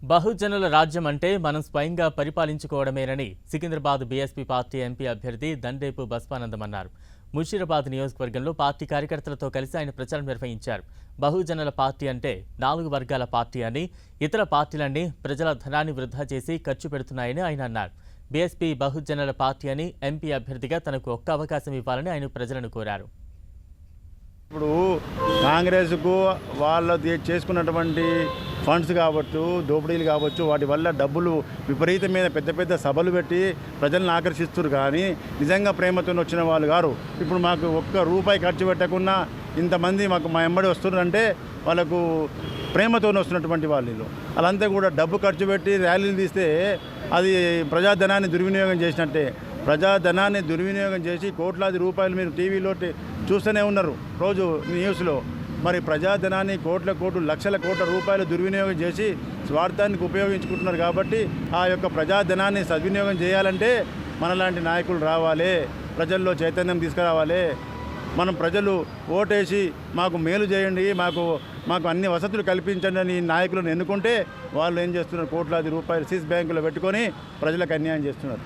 బహుజనుల రాజ్యం అంటే మనం స్వయంగా పరిపాలించుకోవడమేనని సికింద్రాబాద్ బీఎస్పీ పార్టీ ఎంపీ అభ్యర్థి దండేపు బస్వానందం అన్నారు. ముషీరాబాద్ నియోజకవర్గంలో పార్టీ కార్యకర్తలతో కలిసి ఆయన ప్రచారం నిర్వహించారు. బహుజనుల పార్టీ అంటే 4 వర్గాల పార్టీ అని, ఇతర పార్టీలన్నీ ప్రజల ధనాన్ని వృధా చేసి ఖర్చు పెడుతున్నాయని ఆయన అన్నారు. బీఎస్పీ బహుజనుల పార్టీ అని ఎంపీ అభ్యర్థిగా తనకు ఒక్క అవకాశం ఇవ్వాలని ఆయన ప్రజలను కోరారు. ఇప్పుడు కాంగ్రెస్కు వాళ్ళ చేసుకున్నటువంటి ఫండ్స్ కావచ్చు, దోపిడీలు కావచ్చు, వాటి వల్ల డబ్బులు విపరీతమైన పెద్ద పెద్ద సభలు పెట్టి ప్రజలను ఆకర్షిస్తున్నారు. కానీ నిజంగా ప్రేమతో వచ్చిన వాళ్ళు గారు ఇప్పుడు మాకు ఒక్క రూపాయి ఖర్చు పెట్టకుండా ఇంతమంది మా ఎంబడి వస్తున్నారంటే వాళ్ళకు ప్రేమతో వస్తున్నటువంటి వాళ్ళు. వాళ్ళంతా కూడా డబ్బు ఖర్చు పెట్టి ర్యాలీలు తీస్తే అది ప్రజాధనాన్ని దుర్వినియోగం చేసినట్టే. ప్రజాధనాన్ని దుర్వినియోగం చేసి కోట్లాది రూపాయలు మీరు టీవీలో చూస్తూనే ఉన్నారు రోజు న్యూస్లో. మరి ప్రజాధనాన్ని కోట్ల లక్షల కోట్ల రూపాయలు దుర్వినియోగం చేసి స్వార్థానికి ఉపయోగించుకుంటున్నారు. కాబట్టి ఆ యొక్క ప్రజాధనాన్ని సద్వినియోగం చేయాలంటే మనలాంటి నాయకులు రావాలి, ప్రజల్లో చైతన్యం తీసుకురావాలి. మనం ప్రజలు ఓటేసి మాకు మేలు చేయండి, మాకు అన్ని వసతులు కల్పించండి అని నాయకులను ఎన్నుకుంటే వాళ్ళు ఏం చేస్తున్నారు, కోట్లాది రూపాయలు సీస్ బ్యాంకులో పెట్టుకొని ప్రజలకు అన్యాయం చేస్తున్నారు.